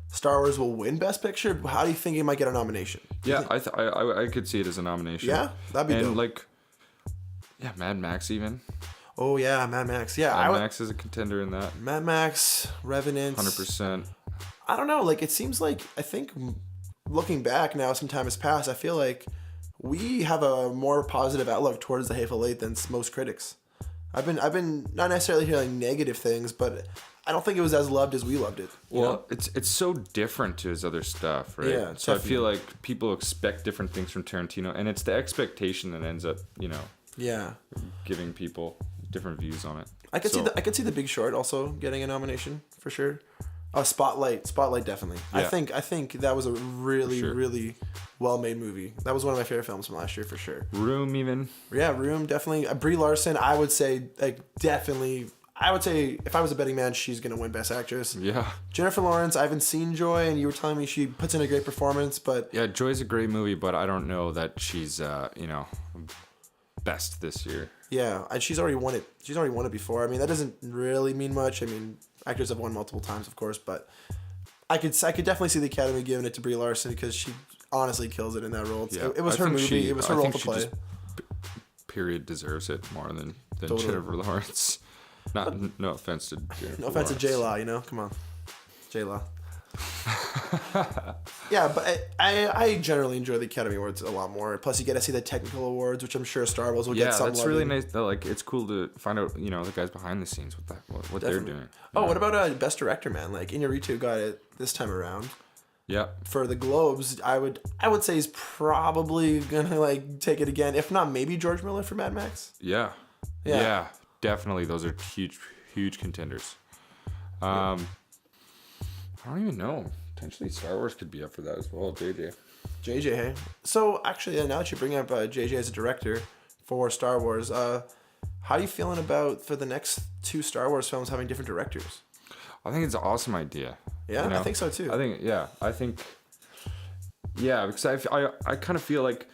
Star Wars will win Best Picture. How do you think it might get a nomination? Yeah, I could see it as a nomination. Yeah, that'd be dope. Mad Max even. Oh yeah, Mad Max. Yeah, Mad Max is a contender in that. Mad Max, Revenant. 100%. I don't know. It seems I think looking back now, some time has passed. I feel like we have a more positive outlook towards The Hateful Eight than most critics. I've been not necessarily hearing negative things, but I don't think it was as loved as we loved it. Well, it's so different to his other stuff, right? Yeah. So definitely. I feel like people expect different things from Tarantino, and it's the expectation that ends up, giving people different views on it. I could see the Big Short also getting a nomination for sure. Spotlight definitely. Yeah. I think that was a really really well made movie. That was one of my favorite films from last year for sure. Room even. Yeah, Room definitely. Brie Larson, I would say definitely. I would say if I was a betting man, she's gonna win Best Actress. Yeah. Jennifer Lawrence, I haven't seen Joy, and you were telling me she puts in a great performance, but yeah, Joy's a great movie, but I don't know that she's best this year. Yeah, and she's already won it. She's already won it before. That doesn't really mean much. Actors have won multiple times, of course, but I could definitely see the Academy giving it to Brie Larson because she honestly kills it in that role. It was her movie. It was her role to play. Period deserves it more than Totally. Jennifer Lawrence. No offense to Jennifer. No offense to J Law, come on, J Law. Yeah, but I generally enjoy the Academy Awards a lot more. Plus, you get to see the technical awards, which I'm sure Star Wars will get some. Yeah, that's really nice. Like, it's cool to find out, the guys behind the scenes with that, what they're doing. Oh, what about Best Director, man? Like, Iñárritu got it this time around. Yeah. For the Globes, I would say he's probably gonna take it again. If not, maybe George Miller for Mad Max. Yeah. Yeah. Definitely, those are huge contenders. I don't even know. Potentially, Star Wars could be up for that as well. JJ, hey. So actually, now that you bring up JJ as a director for Star Wars, how are you feeling about for the next 2 Star Wars films having different directors? I think it's an awesome idea. Yeah, I think so too. Because I kind of feel like,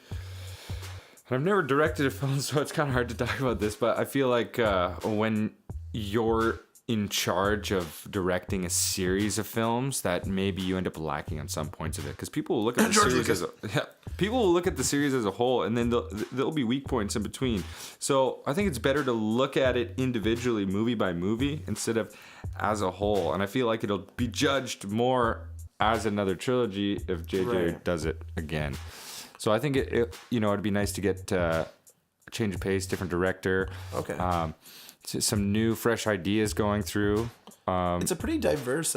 and I've never directed a film, so it's kind of hard to talk about this, but I feel like when you're in charge of directing a series of films, that maybe you end up lacking on some points of it, because people will look at the series as a whole, and then there'll be weak points in between. So I think it's better to look at it individually, movie by movie, instead of as a whole. And I feel like it'll be judged more as another trilogy if JJ does it again. So I think it'd be nice to get a change of pace, different director. Okay. Some new, fresh ideas going through. It's a pretty diverse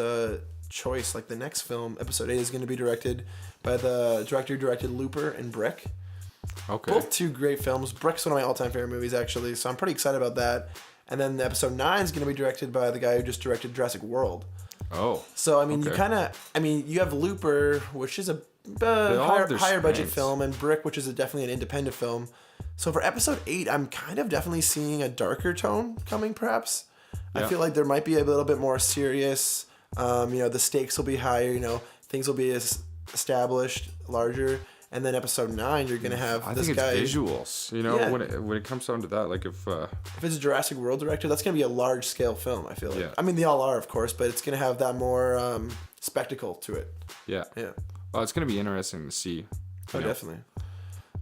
choice. Like the next film, Episode 8, is going to be directed by the director who directed Looper and Brick. Okay. Both 2 great films. Brick's one of my all-time favorite movies, actually. So I'm pretty excited about that. And then Episode 9 is going to be directed by the guy who just directed Jurassic World. Oh. So, you have Looper, which is a higher budget film, and Brick, which is definitely an independent film. So for Episode 8, I'm kind of definitely seeing a darker tone coming, perhaps. Yeah. I feel like there might be a little bit more serious. The stakes will be higher. Things will be established, larger. And then Episode 9, you're gonna have this guy. I think it's visuals. When it comes down to that, like if it's a Jurassic World director, that's gonna be a large scale film. I feel like. Yeah. I mean, they all are, of course, but it's gonna have that more spectacle to it. Yeah. Yeah. Well, it's gonna be interesting to see. Definitely.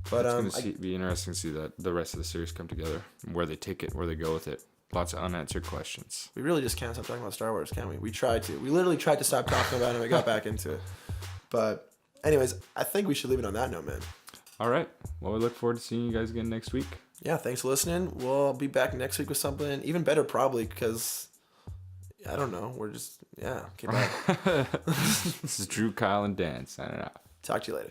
But it's going to be interesting to see that the rest of the series come together, where they take it, where they go with it. Lots of unanswered questions. We really just can't stop talking about Star Wars, can we? We tried to. We literally tried to stop talking about it and we got back into it. But anyways, I think we should leave it on that note, man. All right. Well, we look forward to seeing you guys again next week. Yeah, thanks for listening. We'll be back next week with something even better, probably, because I don't know. We're just, keep back. This is Drew, Kyle, and Dan signing out. Talk to you later.